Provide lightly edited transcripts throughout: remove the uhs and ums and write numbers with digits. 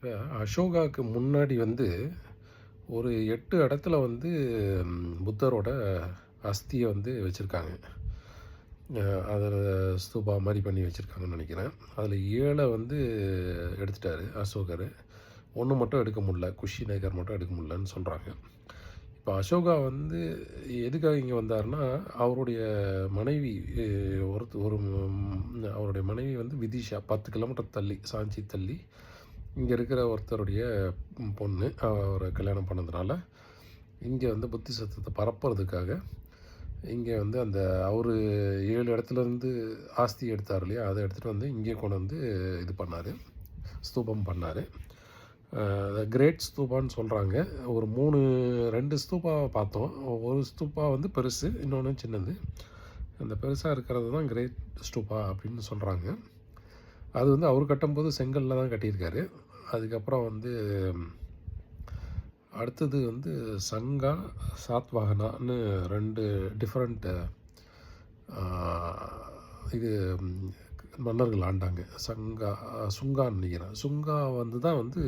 இப்போ அசோகாவுக்கு முன்னாடி வந்து ஒரு 8 இடத்துல வந்து புத்தரோட அஸ்தியை வந்து வச்சுருக்காங்க. அதில் ஸ்தூபா மாதிரி பண்ணி வச்சுருக்காங்கன்னு நினைக்கிறேன். அதில் 7 வந்து எடுத்துட்டார் அசோகர். 1 மட்டும் எடுக்க முடியல, குஷிநகர் மட்டும் எடுக்க முடியலன்னு சொல்கிறாங்க. இப்போ அசோகா வந்து எதுக்காக இங்கே வந்தார்னா, அவருடைய மனைவி அவருடைய மனைவி வந்து விதிஷா 10 கிலோமீட்டர் தள்ளி, சாஞ்சி தள்ளி இங்கே இருக்கிற ஒருத்தருடைய பொண்ணு. அவரை கல்யாணம் பண்ணதுனால இங்கே வந்து புத்தி சத்தத்தை பரப்புறதுக்காக இங்கே வந்து அந்த அவர் 7 இடத்துலேருந்து ஆஸ்தி எடுத்தார் இல்லையா, அதை எடுத்துகிட்டு வந்து இங்கே கொண்டு வந்து இது பண்ணார், ஸ்தூபம் பண்ணார். கிரேட் ஸ்தூபான்னு சொல்கிறாங்க. ஒரு 2 ஸ்தூபாவை பார்த்தோம். ஒரு ஸ்தூபா வந்து பெருசு, இன்னொன்று சின்னது. அந்த பெருசாக இருக்கிறது தான் கிரேட் ஸ்தூபா அப்படின்னு சொல்கிறாங்க. அது வந்து அவர் கட்டும்போது செங்கல்ல தான் கட்டியிருக்காரு. அதுக்கப்புறம் வந்து அடுத்தது வந்து சங்கா சாத்வாகனான்னு 2 டிஃப்ரெண்ட் இது மன்னர்கள் ஆண்டாங்க. சுங்கான்னு நினைக்கிறேன். சுங்கா வந்து தான் வந்து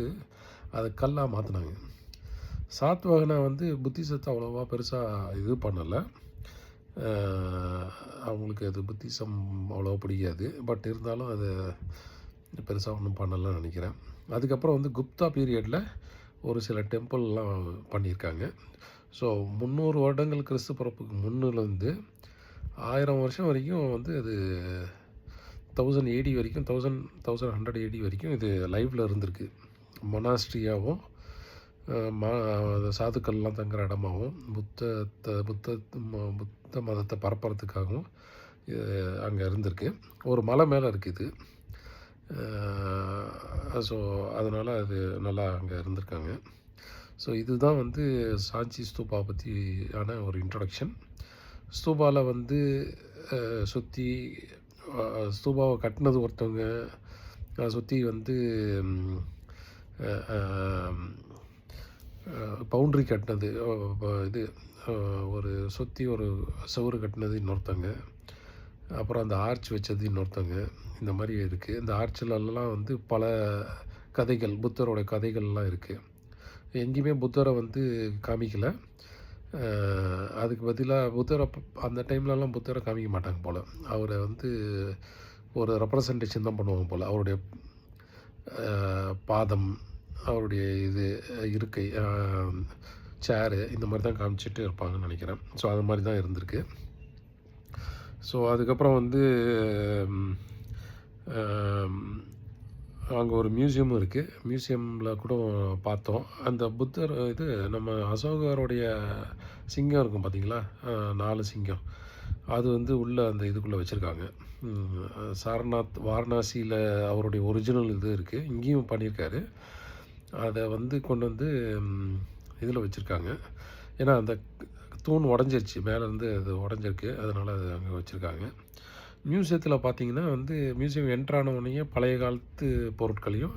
அதை கல்லாக மாற்றினாங்க. சாத்வாகனா வந்து புத்திசத்தை அவ்வளோவா பெருசாக இது பண்ணலை. அவங்களுக்கு அது புத்திசம் அவ்வளோவா பிடிக்காது. பட் இருந்தாலும் அது பெருசாக ஒன்றும் பண்ணலைன்னு நினைக்கிறேன். அதுக்கப்புறம் வந்து குப்தா பீரியடில் ஒரு சில டெம்பிள்லாம் பண்ணியிருக்காங்க. ஸோ 300 வருடங்கள் கிறிஸ்து பிறப்புக்கு முன்னிலேருந்து 1000 வருஷம் வரைக்கும் வந்து அது 1000 AD வரைக்கும் 1100 AD வரைக்கும் இது லைவில் இருந்திருக்கு. மொனாஸ்ட்ரியாகவும் சாதுக்கள்லாம் தங்குற இடமாகவும் புத்த மதத்தை பரப்புறதுக்காகவும் அங்கே இருந்திருக்கு. ஒரு மலை மேலே இருக்குது. ஸோ அதனால் அது நல்லா அங்கே இருந்திருக்காங்க. ஸோ இதுதான் வந்து சாஞ்சி ஸ்தூபா பற்றியான ஒரு இன்ட்ரொடக்ஷன். ஸ்தூபாவில் வந்து சுற்றி ஸ்தூபாவை கட்டினது ஒருத்தவங்க, சுற்றி வந்து பவுண்ட்ரி கட்டினது இது ஒரு சுற்றி ஒரு சுவர் கட்டினது இன்னொருத்தவங்க, அப்புறம் அந்த ஆர்ச் வச்சது இன்னொருத்தவங்க. இந்த மாதிரி இருக்குது. இந்த ஆர்ச்சிலெல்லாம் வந்து பல கதைகள், புத்தரோட கதைகள்லாம் இருக்குது. எங்கேயுமே புத்தரை வந்து காமிக்கலை. அதுக்கு பதிலாக புத்தரை அந்த டைம்லலாம் புத்தரை காமிக்க மாட்டாங்க போல். அவரை வந்து ஒரு ரெப்ரசன்டேஷன் தான் பண்ணுவாங்க போல். அவருடைய பாதம், அவருடைய இது இருக்கை, சேரு, இந்த மாதிரி தான் காமிச்சிட்டு இருப்பாங்கன்னு நினைக்கிறேன். ஸோ அது மாதிரி தான் இருந்திருக்கு. ஸோ அதுக்கப்புறம் வந்து அங்கே ஒரு மியூசியமும் இருக்குது. மியூசியமில் கூட பார்த்தோம். அந்த புத்தர் இது நம்ம அசோகருடைய சிங்கம் இருக்கும் பார்த்திங்களா, 4 சிங்கம், அது வந்து உள்ளே அந்த இதுக்குள்ளே வச்சுருக்காங்க. சாரநாத் வாரணாசியில் அவருடைய ஒரிஜினல் இது இருக்குது. இங்கேயும் பண்ணியிருக்காரு. அதை வந்து கொண்டு வந்து இதில் வச்சுருக்காங்க. ஏன்னா அந்த தூண் உடஞ்சிருச்சு, மேலேருந்து அது உடஞ்சிருக்கு, அதனால் அது அங்கே வச்சுருக்காங்க. மியூசியத்தில் பார்த்திங்கன்னா வந்து மியூசியம் என்ட்ரானவுடனே பழைய காலத்து பொருட்களையும்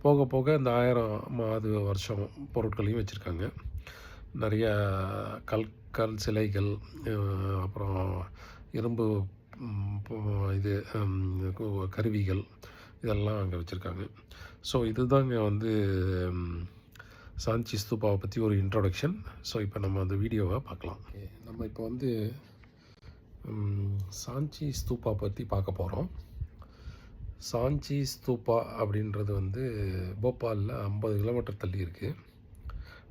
போக போக இந்த 1000வது வருஷம் பொருட்களையும் வச்சுருக்காங்க. நிறைய கல் சிலைகள், அப்புறம் இரும்பு இது கருவிகள், இதெல்லாம் அங்கே வச்சுருக்காங்க. ஸோ இதுதாங்க வந்து சாஞ்சி ஸ்தூபாவை பற்றி ஒரு இன்ட்ரொடக்ஷன். ஸோ இப்போ நம்ம அந்த வீடியோவை பார்க்கலாம். நம்ம இப்போ வந்து சாஞ்சி ஸ்தூபா பற்றி பார்க்க போகிறோம். சாஞ்சி ஸ்தூபா அப்படின்றது வந்து போபாலில் 50 கிலோமீட்டர் தள்ளி இருக்குது,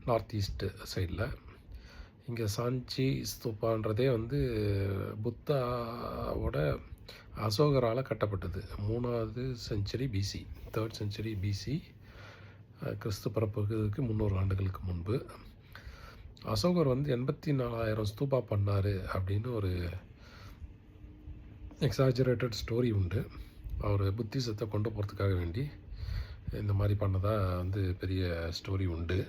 நார்த் ஈஸ்ட் சைடில். இங்கே சாஞ்சி ஸ்தூபான்றதே வந்து புத்தாவோட அசோகரால் கட்டப்பட்டது. 3வது century BC, 3rd century BC, கிறிஸ்து பிறப்புக்கு 300 ஆண்டுகளுக்கு முன்பு. அசோகர் வந்து 84,000 ஸ்தூபா பண்ணார் அப்படின்னு ஒரு எக்ஸாஜரேட்டட் ஸ்டோரி உண்டு. அவர் புத்திசத்தை கொண்டு போகிறதுக்காக வேண்டி இந்த மாதிரி பண்ணதாக வந்து பெரிய ஸ்டோரி உண்டு.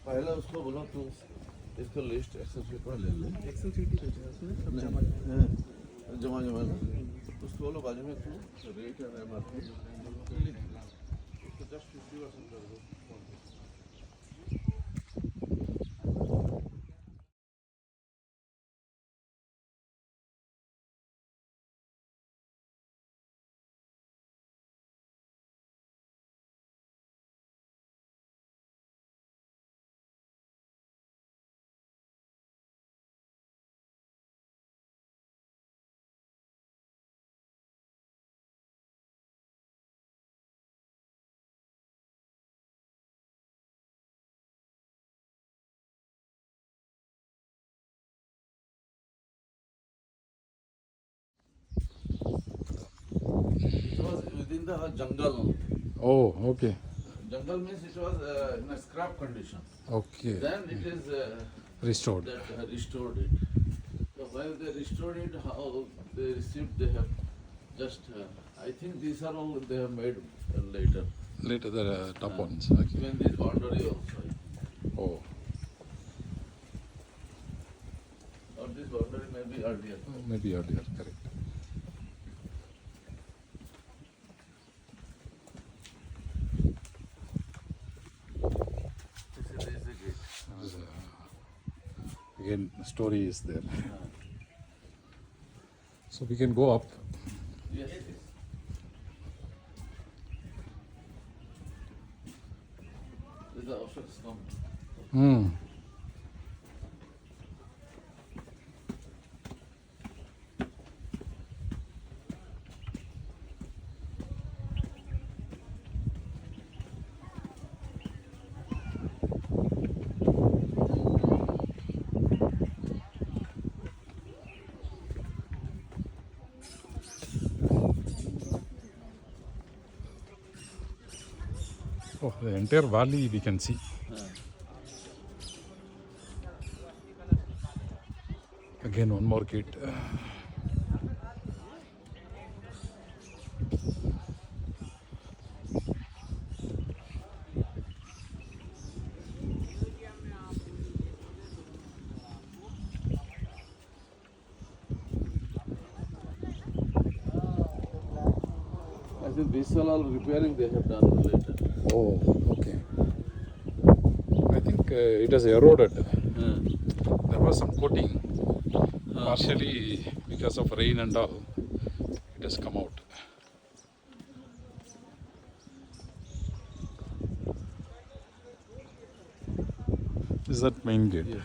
पहले उसको बोलो तू इसको लिस्ट एक्सेल शीट पर ले ले। एक्सेल शीट ही भेजा है उसने, सब जमा किया। जमा जमा ना उसको बोलो बाजू में तू रेट है एमआरपी उसको जस्ट 50% कर दो It was within the jungle. Oh, okay. Jungle means it was in a scrap condition. Okay. Then it is Restored. that restored it. So while they restored it, how they received, they have just, I think these are all they have made later. Later the top ones. Okay. Even this boundary also. Oh, Or this boundary may be earlier. maybe earlier. Correct. This is the gate. There's again, story is there. So we can go up. Yes, yes. This is the officers come. Hmm. Oh, the entire valley we can see. Again, one more gate. I think these are all repairing they have done later. Oh, okay. I think it has eroded. There was some coating. Partially because of rain and all, it has come out. Is that main gate? Yes.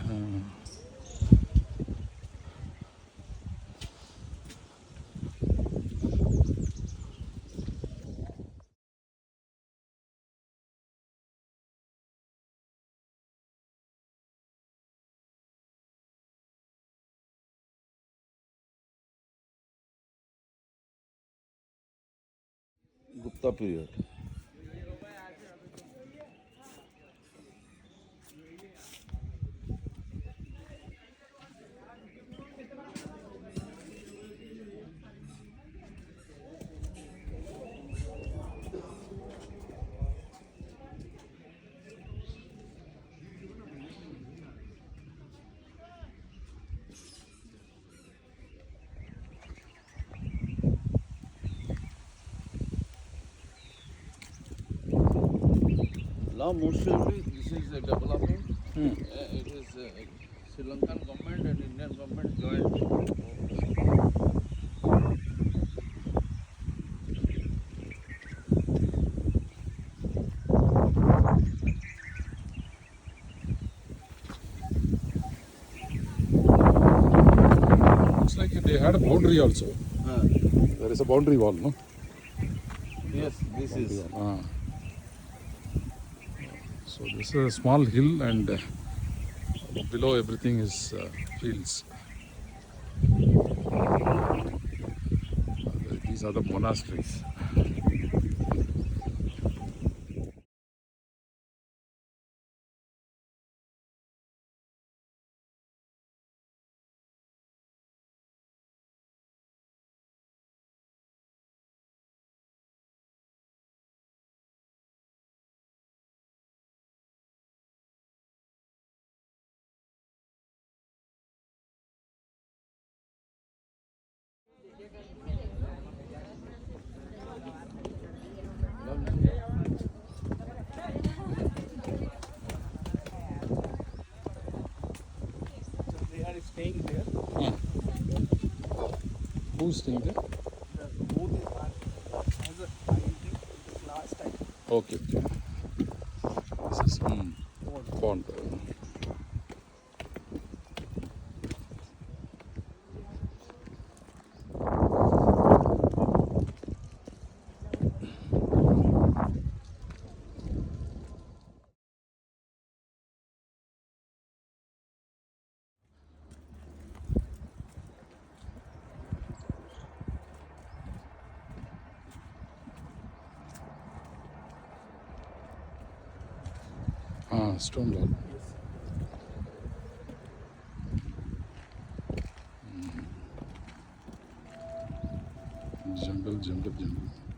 Gupta period. Now mostly this is a development. It is Sri Lankan government and Indian government joined. Looks like they had a boundary also. There is a boundary wall, no? Yes, this is. So this is a small hill and below everything is fields. These are the monasteries. Who's staying there? The boat is not has a entry last time. Okay, okay. This is pond. Stone wall. Jungle.